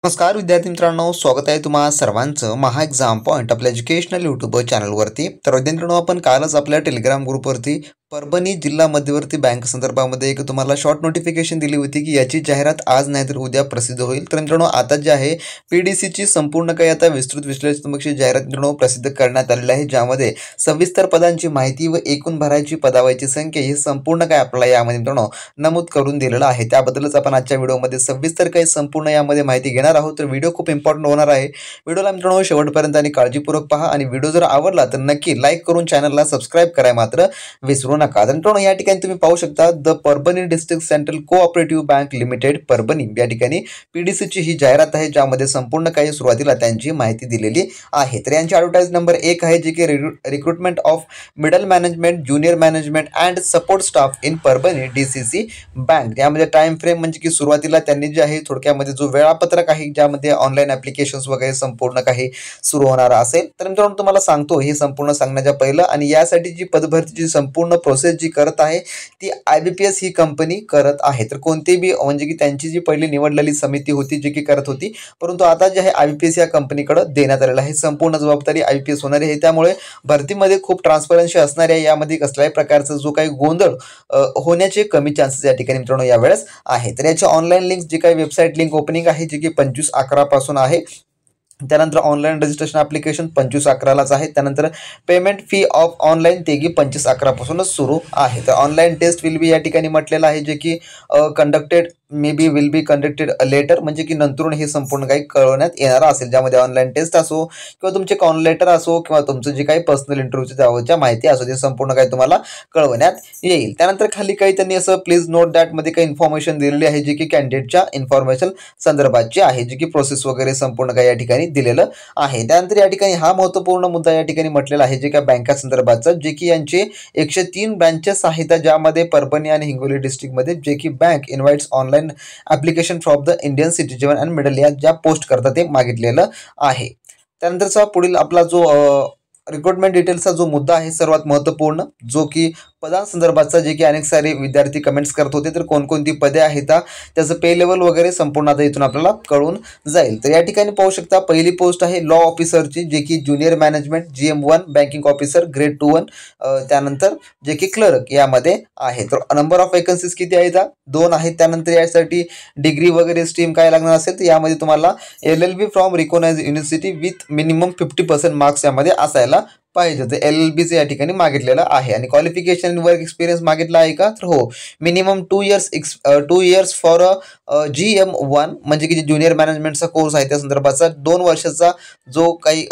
नमस्कार विद्यार्थी मित्रांनो, स्वागत आहे तुम्हा सर्वांचं महा एक्झाम पॉईंट आपल्या एज्युकेशनल यूट्यूब चॅनलवरती। तर विद्यार्थ्यांनो, आपण कालच आपल्या टेलिग्राम ग्रुपवरती परभणी जिल्हा मध्यवर्ती बँक संदर्भामध्ये एक तुम्हाला शॉर्ट नोटिफिकेशन दिली होती की याची जाहिरात आज नाही तर उद्या प्रसिद्ध होईल। तर मित्रांनो, आता जे आहे पीडीसीची संपूर्ण काही आता विस्तृत विश्लेषणात्मक जाहिरात मित्रांनो प्रसिद्ध करण्यात आलेली आहे, ज्यामध्ये सविस्तर पदांची माहिती व एकूण भरायची पदावरची संख्या हे संपूर्ण काय आपल्याला यामध्ये मित्रांनो नमूद करून दिलेलं आहे। त्याबद्दलच आपण आजच्या व्हिडिओमध्ये सविस्तर काही संपूर्ण यामध्ये माहिती घेणार आहोत। तर व्हिडिओ खूप इम्पॉर्टंट होणार आहे। व्हिडिओला मित्रांनो शेवटपर्यंत आणि काळजीपूर्वक पहा आणि व्हिडिओ जर आवडला तर नक्की लाईक करून चॅनलला सबस्क्राईब करायला मात्र विसरू नका। मित्रांनो, या ठिकाणी तुम्ही पाहू शकता the Parbhani district central cooperative bank limited Parbhani या ठिकाणी पीडीसीची ही जाहिरात आहे, ज्यामध्ये संपूर्ण काही सुरुवातीला त्यांची माहिती दिलेली आहे। तर यांची ॲडव्हर्टाइज नंबर 1 आहे, जे की recruitment of middle management, junior management and support staff in Parbhani DCC bank. यामध्ये टाइम फ्रेम म्हणजे की सुरुवातीला त्यांनी जे आहे थोडक्यामध्ये जो वेळापत्रक आहे ज्यामध्ये ऑनलाईन ॲप्लिकेशन्स वगैरे संपूर्ण काही सुरू होणार असेल। तर मित्रांनो, तुम्हाला सांगतो हे संपूर्ण सांगण्याच्या पहिलं आणि यासाठी जी पदभरतीची संपूर्ण प्रोसेस जी करत आहे ती IBPS ही कंपनी करत आहे। तर कोणतेही म्हणजे की त्यांची जी पहिली निवडलेली समिती होती जी की करत होती, परंतु आता जे आहे IBPS या कंपनीकडे देण्यात आलेलं आहे। संपूर्ण जबाबदारी IBPS होणार आहे, त्यामुळे भरतीमध्ये खूप ट्रान्सपरन्सी असणार आहे। यामध्ये कसल्याही प्रकारचा जो काही गोंधळ होण्याचे कमी चान्सेस या ठिकाणी मित्रांनो यावेळेस आहे। तर याची ऑनलाईन लिंक जी काही वेबसाईट लिंक ओपनिंग आहे जी की 25/11 पासून आहे। त्यानंतर ऑनलाईन रजिस्ट्रेशन ॲप्लिकेशन 25/11लाच आहे। त्यानंतर पेमेंट फी ऑफ ऑनलाईन तेही 25/11 पासूनच सुरू आहे। तर ऑनलाईन टेस्ट विल बी या ठिकाणी म्हटलेलं आहे, जे की conducted will be conducted later, म्हणजे की नंतरून हे संपूर्ण काही कळवण्यात येणार असेल, ज्यामध्ये ऑनलाईन टेस्ट असो किंवा तुमचे कॉल लेटर असो किंवा तुमचं जे काही पर्सनल इंटरव्ह्यूच्या त्याच्या माहिती असो ते संपूर्ण काही तुम्हाला कळवण्यात येईल। त्यानंतर खाली काही त्यांनी असं प्लीज नोट दॅट मध्ये काही इन्फॉर्मेशन दिलेली आहे, जी की कॅन्डिडेटच्या इन्फॉर्मेशन संदर्भातची आहे, जी की प्रोसेस वगैरे संपूर्ण काही या ठिकाणी दिलेलं आहे। त्यानंतर या ठिकाणी हा महत्त्वपूर्ण मुद्दा या ठिकाणी म्हटलेला आहे, जे काही बँका संदर्भाचा, जे की यांचे 103 ब्रँचेस आहेत, ज्यामध्ये परभणी आणि हिंगोली डिस्ट्रिक्टमध्ये जे की bank invites online application from the Indian citizen and middle या ज्या पोस्ट करतात ते मागितलेलं आहे। त्यानंतरचा पुढील आपला जो रिक्रुटमेंट डिटेल्सचा जो मुद्दा आहे सर्वात महत्त्वपूर्ण, जो की पदांसंदर्भातचा, जे की अनेक सारे विद्यार्थी कमेंट्स करत होते, तर कोणकोणती पदे आहेत त्याचं पे लेवल वगैरे संपूर्ण आता इथून आपल्याला कळून जाईल। तर या ठिकाणी पाहू शकता पहिली पोस्ट आहे लॉ ऑफिसरची, जे की junior management GM1 banking officer grade 2-1। त्यानंतर जे की क्लर्क यामध्ये आहे। तर नंबर ऑफ वेकन्सीज किती आहेत? 2 आहेत। त्यानंतर यासाठी डिग्री वगैरे स्ट्रीम काय लागणार असेल तर यामध्ये तुम्हाला LLB from recognised university with minimum 50% marks यामध्ये असायला पाहिजे। तर LLBचं या ठिकाणी मागितलेलं आहे। आणि क्वालिफिकेशन वर्क एक्सपिरियन्स मागितला आहे का? तर हो, मिनिमम 2 इयर्स फॉर GM1 म्हणजे की ज्युनियर मॅनेजमेंटचा कोर्स आहे त्या संदर्भाचा 2 वर्षाचा जो काही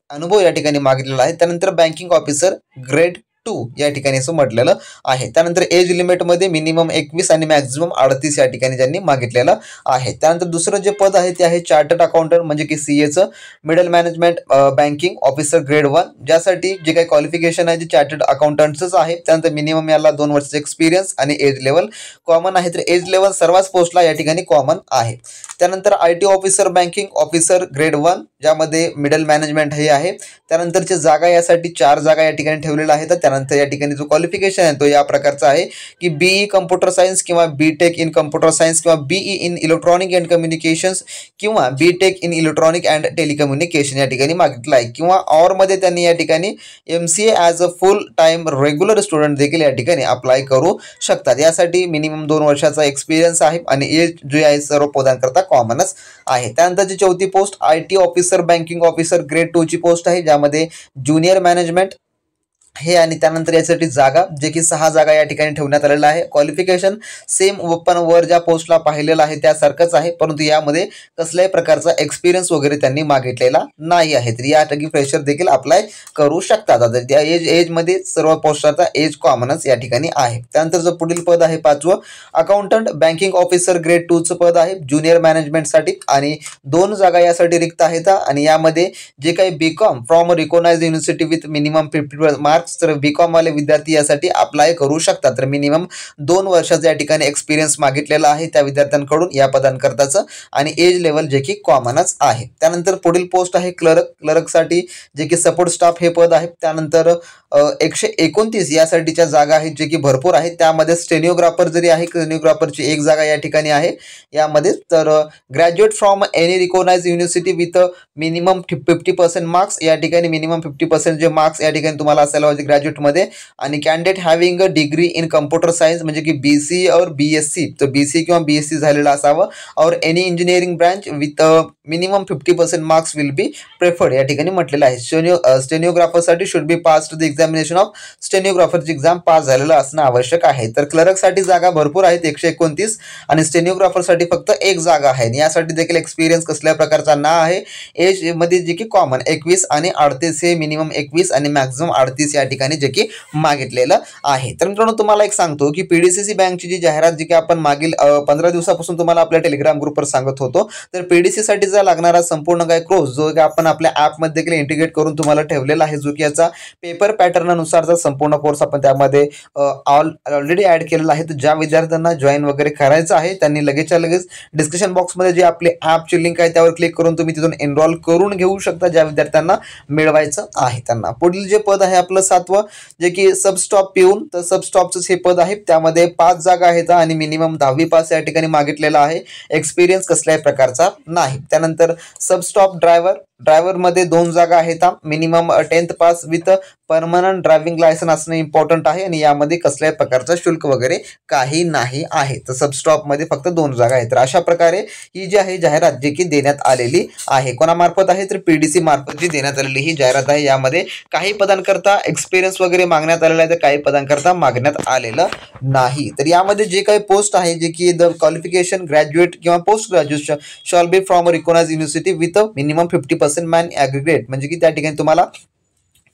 अनुभव या ठिकाणी मागितलेला आहे। त्यानंतर बँकिंग ऑफिसर ग्रेड 2 या ठिकाणी असं म्हटलेलं आहे। त्यानंतर एज लिमिटमध्ये मिनिमम 21 आणि मॅक्झिमम 38 या ठिकाणी ज्यांनी मागितलेलं आहे। त्यानंतर दुसरं जे पद आहे ते आहे चार्टर्ड अकाउंटंट म्हणजे की CAचं middle management banking officer grade 1, ज्यासाठी जे काही क्वालिफिकेशन आहे ते चार्टर्ड अकाउंटंटच आहे। त्यानंतर मिनिमम याला 2 वर्षाचा एक्सपिरियन्स आणि एज लेवल कॉमन आहे। तर एज लेवल सर्वच पोस्टला या ठिकाणी कॉमन आहे। त्यानंतर IT officer banking officer grade 1, ज्यामध्ये मिडल मॅनेजमेंट हे आहे। त्यानंतरच्या जागा यासाठी 4 जागा या ठिकाणी ठेवलेल्या आहेत। त्यानंतर या ठिकाणी जो क्वालिफिकेशन आहे तो या प्रकारचा आहे की BE कम्प्युटर सायन्स किंवा BTech इन कम्प्युटर सायन्स किंवा BE in electronic and communications किंवा BTech in electronic and telecommunication या ठिकाणी मागितलं आहे। किंवा ऑरमध्ये त्यांनी या ठिकाणी MCA as a full time regular student देखील या ठिकाणी अप्लाय करू शकतात। यासाठी मिनिमम 2 वर्षाचा एक्सपिरियन्स आहे आणि एज जे आहे सर्व पदांकरता कॉमनच आहे। त्यानंतरची चौथी post IT officer banking officer grade 2 ची पोस्ट आहे, ज्यामध्ये ज्युनियर मॅनेजमेंट हे आणि त्यानंतर यासाठी जागा जे की 6 जागा या ठिकाणी ठेवण्यात आलेलं आहे। क्वालिफिकेशन सेम ओपन वर ज्या पोस्टला पाहिलेलं आहे त्यासारखंच आहे, परंतु यामध्ये कसल्याही प्रकारचा एक्सपिरियन्स वगैरे त्यांनी मागितलेला नाही आहे। तर यासाठी फ्रेशर देखील अप्लाय करू शकतात। आता त्या एजमध्ये सर्व पोस्टचा एज कॉमनच या ठिकाणी आहे। त्यानंतर जो पुढील पद आहे 5वं अकाउंटंट बँकिंग ऑफिसर ग्रेड 2चं पद आहे ज्युनियर मॅनेजमेंटसाठी आणि 2 जागा यासाठी रिक्त आहेत। आणि यामध्ये जे काही BCom from recognised university with minimum 50 marks marks, तर बीकॉम वाले विद्यार्थी यासाठी अप्लाय करू शकतात. तर मिनिमम 2 वर्षाचा या ठिकाणी एक्सपिरियन्स मागितलेला आहे त्या विद्यार्थ्यांकडून या पदांकरताचं, आणि एज लेवल जे की कॉमनच आहे. त्यानंतर पुढील पोस्ट आहे क्लर्कसाठी, जे की सपोर्ट स्टाफ हे पद आहे. त्यानंतर 129 यासाठीच्या जागा आहेत जे की भरपूर आहेत. त्यामध्ये स्टेनिओग्राफर जरी आहे, स्टेनिओग्राफरची एक जागा या ठिकाणी आहे यामध्ये. तर graduate from any recognised university with minimum 50% marks, या ठिकाणी मिनिमम 50% जे मार्क्स या ठिकाणी तुम्हाला असायला पाहिजे ग्रॅज्युएटमध्ये. आणि candidate having a degree in computer science, म्हणजे की BC और BSc, तर BC किंवा BSc झालेलं असावं. और any engineering branch with minimum 50% marks will be preferred या ठिकाणी म्हटलेलं आहे. स्टेनिओग्राफरसाठी should be pass to the examination of स्टेनिओग्राफरची एक्झाम पास झालेलं असणं आवश्यक आहे. तर क्लर्कसाठी जागा भरपूर आहेत 129, आणि स्टेनिओग्राफरसाठी फक्त एक जागा आहे. यासाठी देखील एक्सपिरियन्स कसल्या प्रकारचा ना आहे. एज मध्ये जे की कॉमन 21 आणि 38 हे मिनिमम 21 आणि मॅक्झिमम 38 या ठिकाणी जे की मागितलेलं आहे. तर मित्रांनो तुम्हाला एक सांगतो की PDCC बँकची जी जाहिरात जी की आपण मागील 15 दिवसापासून तुम्हाला आपल्या टेलिग्राम ग्रुपवर सांगत होतो, तर PDC साठीचा लागणारा संपूर्ण काय कोर्स जो की आपण आपल्या ॲपमध्ये देखील इंटिग्रेट करून तुम्हाला ठेवलेला आहे, जो की याचा पेपर पॅटर्ननुसारचा संपूर्ण कोर्स आपण त्यामध्ये ऑलरेडी ॲड केलेला आहे. तर ज्या विद्यार्थ्यांना जॉईन वगैरे करायचं आहे त्यांनी लगेचच्या लगेच डिस्क्रिप्शन बॉक्समध्ये जी आपली ॲपची लिंक आहे त्यावर क्लिक करून तुम्ही तिथून एनरोल करून घेऊ शकता, ज्या विद्यार्थ्यांना मिळवायचं आहे त्यांना. पुढील जे पद आहे आपलं 7वं, जे की सबस्टॉप पिऊन, तर सबस्टॉपचं हे पद आहे. त्यामध्ये 5 जागा आहेत आणि मिनिमम 10वी पास या ठिकाणी मागितलेला आहे. एक्सपिरियन्स कसल्याही प्रकारचा नाही. त्यानंतर सबस्टॉप ड्रायव्हरमध्ये 2 जागा आहेत. Minimum 10th pass with permanent driving licence असणं इम्पॉर्टंट आहे, आणि यामध्ये कसल्याही प्रकारचा शुल्क वगैरे काही नाही आहे. तर सबस्टॉपमध्ये फक्त 2 जागा आहेत. तर अशा प्रकारे ही जी आहे जाहिरात जी की देण्यात आलेली आहे. कोणामार्फत आहे, तर PDC मार्फत जी देण्यात आलेली ही जाहिरात आहे. यामध्ये काही पदांकरता एक्सपिरियन्स वगैरे मागण्यात आलेला आहे, तर काही पदांकरता मागण्यात आलेलं नाही. तर यामध्ये जे काही पोस्ट आहे जे की द क्वालिफिकेशन ग्रॅज्युएट किंवा post graduation shall be from recognised university with minimum 50% man aggregate, म्हणजे की त्या ठिकाणी तुम्हाला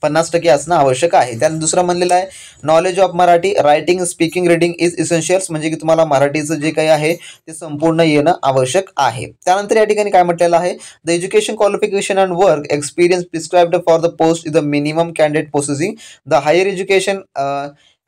50% असणं आवश्यक आहे. त्यानंतर दुसरं म्हणलेलं आहे knowledge of Marathi writing speaking reading is essentials, म्हणजे की तुम्हाला मराठीचं जे काही आहे ते संपूर्ण येणं आवश्यक आहे. त्यानंतर या ठिकाणी काय म्हटलेलं आहे, the education qualification and work experience prescribed for the post is the minimum candidate possessing the higher education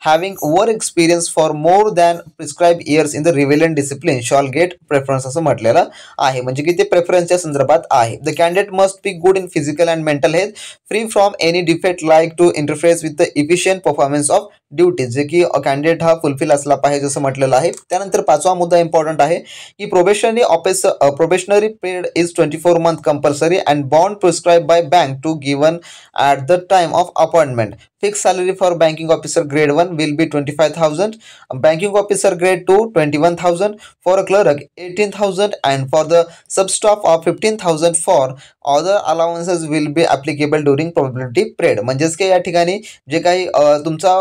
having work experience for more than prescribed years in the relevant discipline shall get preference असं म्हटलेलं आहे, म्हणजे की ते प्रेफरन्सच्या संदर्भात आहे. The candidate must be good in physical and mental health, free from any defect like to interferes with the efficient performance of duties, जे की कॅन्डिडेट हा फुलफिल असला पाहिजे असं म्हटलेलं आहे. त्यानंतर 5वा मुद्दा इम्पॉर्टंट आहे की probationary period is 24 month compulsory and bond prescribe by bank to given at the time of appointment. Fixed salary for banking officer grade 1 will be 25,000, banking officer grade 2 21,000, for a clerk 18,000, and for the substaff of 15,000. For other allowances will be applicable during probability period. म्हणजेच की या ठिकाणी जे काही तुमचा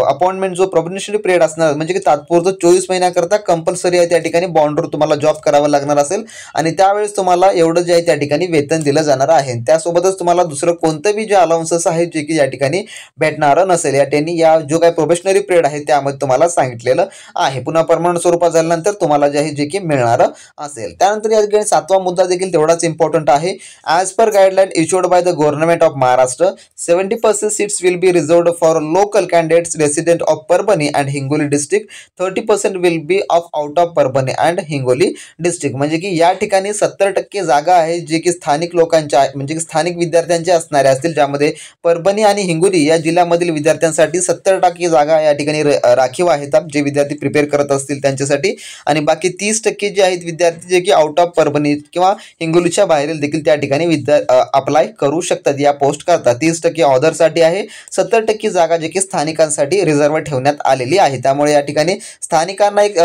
appointment जो probationary period असणार, म्हणजे की तात्पुरतं 24 महिन्याकरता कंपल्सरी आहे त्या ठिकाणी बॉन्डवर तुम्हाला जॉब करावा लागणार असेल, आणि त्यावेळेस तुम्हाला एवढं जे आहे त्या ठिकाणी वेतन दिलं जाणार आहे. त्यासोबतच तुम्हाला दुसरं कोणतेही जे अलाउन्सेस आहेत जे की या ठिकाणी भेटणार नसेल, या त्यांनी या जो काही प्रोबेशनरी पिरियड आहे त्यामध्ये तुम्हाला सांगितलेलं आहे. पुन्हा परमनंट स्वरूपात झाल्यानंतर तुम्हाला जे आहे जे की मिळणार असेल. त्यानंतर या ठिकाणी 7वा मुद्दा देखील तेवढाच इम्पॉर्टंट आहे. As per guideline issued by the government of Maharashtra 70% seats will be reserved for local candidates resident of Parbhani and Hingoli district, 30% will be of out of Parbhani and Hingoli district, म्हणजे की या ठिकाणी 70% जागा आहेत जे की स्थानिक लोकांच्या म्हणजे की स्थानिक विद्यार्थ्यांचे असणारे असतील, ज्यामध्ये परभणी आणि हिंगोली या जिल्ह्यामधील विद्यार्थ्यांसाठी 70% जागा या ठिकाणी राखीव आहेत जे विद्यार्थी प्रिपेअर करत असतील त्यांच्यासाठी, आणि बाकी 30% जे आहेत विद्यार्थी जे की आउट ऑफ परभणी किंवा हिंगोलीच्या बाहेरील देखील त्या ठिकाणी अप्लाय करू शकतात या पोस्ट करता. 30% ऑदरसाठी आहे, 70% जागा जे की स्थानिकांसाठी रिझर्व्ह ठेवण्यात आलेली आहे. त्यामुळे या ठिकाणी स्थानिकांना एक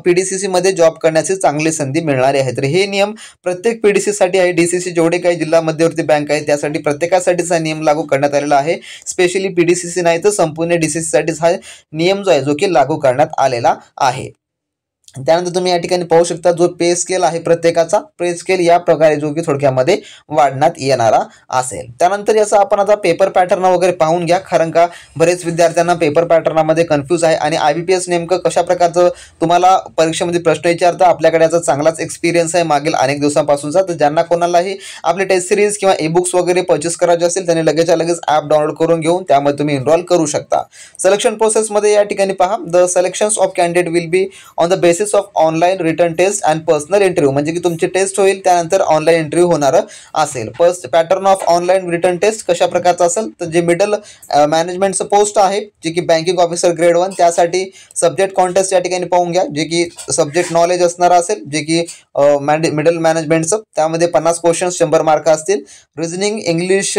PDCC मध्ये जॉब करण्याची चांगली संधी मिळणारी आहे. तर हे नियम प्रत्येक PDC साठी आहे. DCC जेवढे काही जिल्हा मध्यवर्ती बँक आहे त्यासाठी प्रत्येकासाठीच हा नियम लागू करण्यात आलेला आहे. स्पेशली PDCC नाही तर संपूर्ण DCC साठीच हा नियम जो आहे जो की लागू करण्यात आलेला आहे. त्यानंतर तुम्ही या ठिकाणी पाहू शकता जो पे स्केल आहे प्रत्येकाचा पे स्केल या प्रकारे जो की थोडक्यामध्ये वाढण्यात येणारा असेल. त्यानंतर याचा आपण आता पेपर पॅटर्न वगैरे पाहून घ्या, कारण का बरेच विद्यार्थ्यांना पेपर पॅटर्नमध्ये कन्फ्यूज आहे आणि IBPS नेमकं कशा प्रकारचं तुम्हाला परीक्षेमध्ये प्रश्न विचारतं. आपल्याकडे याचा चांगलाच एक्सपिरियन्स आहे मागील अनेक दिवसांपासूनचा. तर ज्यांना कोणालाही आपले टेस्ट सिरीज किंवा ई बुक्स वगैरे परचेस करायचे असेल त्यांनी लगेचच्या लगेच ॲप डाउनलोड करून घेऊन त्यामध्ये तुम्ही एनरोल करू शकता. सिलेक्शन प्रोसेसमध्ये या ठिकाणी पहा, the selections of candidate will be on the basis of online written test and personal interview, म्हणजे की तुमची टेस्ट होईल त्यानंतर ऑनलाईन इंटरव्ह्यू होणार असेल. First pattern of online written test कशा प्रकारचं असेल तर जे मिडल मॅनेजमेंटचं पोस्ट आहे जे की बँकिंग ऑफिसर ग्रेड 1 त्यासाठी सब्जेक्ट कॉन्टेस्ट या ठिकाणी पाहून घ्या, जे की सब्जेक्ट नॉलेज असणार असेल, जे की मिडल मॅनेजमेंटचं. त्यामध्ये 50 क्वेश्चन्स 100 मार्क असतील. रिझनिंग, इंग्लिश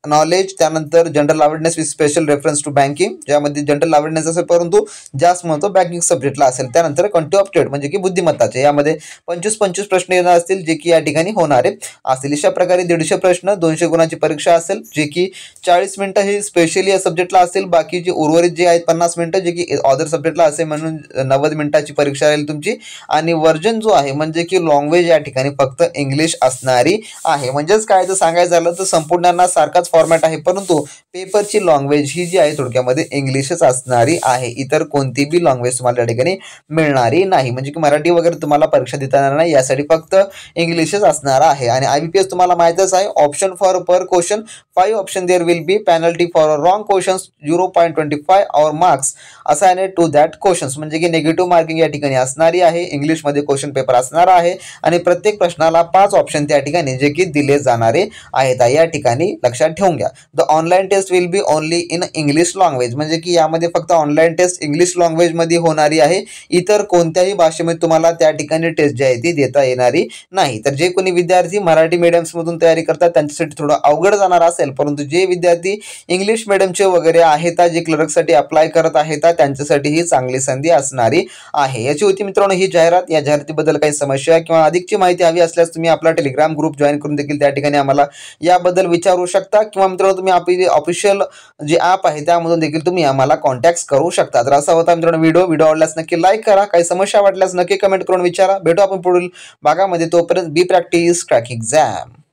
नॉलेज, त्यानंतर general awareness with special reference to banking, ज्यामध्ये जनरल अवेअरनेस असेल परंतु जास्त महत्त्व बँकिंग सब्जेक्टला असेल. त्यानंतर क्वांटिटी ऑफ ट्रेड म्हणजे की बुद्धिमत्ताचे, यामध्ये 25 प्रश्न येणार असतील जे की या ठिकाणी होणारे असतील. अशा प्रकारे 150 प्रश्न 200 गुणांची परीक्षा असेल, जे की 40 मिनिटं ही स्पेशली या सब्जेक्टला असेल. बाकी जे उर्वरित जे आहेत 50 मिनिटं जे की अदर सब्जेक्टला असेल, म्हणून 90 मिनिटाची परीक्षा राहील तुमची. आणि वर्जन जो आहे म्हणजे की लँग्वेज या ठिकाणी फक्त इंग्लिश असणारी आहे. म्हणजेच काय तर सांगायचं झालं तर संपूर्णांना सारखाच फॉर्मॅट आहे, परंतु पेपरची लँग्वेज ही जी आहे थोडक्यामध्ये इंग्लिशच असणारी आहे. इतर कोणती बी लँग्वेज तुम्हाला या ठिकाणी मिळणारी नाही, म्हणजे की मराठी वगैरे तुम्हाला परीक्षा देता येणार नाही, यासाठी फक्त इंग्लिशच असणार आहे. आणि IBPS तुम्हाला माहितच आहे, option for per question 5 option there will be, penalty for wrong questions 0.25 और marks assigned to that questions, म्हणजे की निगेटिव्ह मार्किंग या ठिकाणी असणारी आहे. इंग्लिशमध्ये क्वेश्चन पेपर असणार आहे आणि प्रत्येक प्रश्नाला 5 ऑप्शन त्या ठिकाणी जे की दिले जाणारे आहेत. या ठिकाणी लक्षात ठेवून घ्या. The online test will be only in English language, म्हणजे की यामध्ये फक्त ऑनलाईन टेस्ट इंग्लिश लँग्वेजमध्ये होणारी आहे. इतर कोणत्याही भाषेमध्ये तुम्हाला त्या ठिकाणी टेस्ट जी आहे ती देता येणारी नाही. तर जे कोणी विद्यार्थी मराठी मीडियम्समधून तयारी करतात त्यांच्यासाठी थोडं अवघड जाणार असेल, परंतु जे विद्यार्थी इंग्लिश मीडियमचे वगैरे आहेत, जे क्लर्कसाठी अप्लाय करत आहेत, त्यांच्यासाठी ही चांगली संधी असणारी आहे. याची होती मित्रांनो ही जाहिरात. या जाहिरातीबद्दल काही समस्या किंवा अधिकची माहिती हवी असल्यास तुम्ही आपला टेलिग्राम ग्रुप जॉईन करून देखील त्या ठिकाणी आम्हाला याबद्दल विचारू शकता, किंवा मित्रांनो तुम्ही आपली ऑफिशियल जे ॲप आहे त्यामधून देखील तुम्ही आम्हाला कॉन्टॅक्ट करू शकता. तर असा होता मित्रांनो व्हिडिओ आवडल्यास नक्की लाईक करा, काही समस्या वाटल्यास नक्की कमेंट करून विचारा. भेटू आपण पुढील भागामध्ये, तोपर्यंत बी प्रॅक्टिस क्रॅक एक्झाम.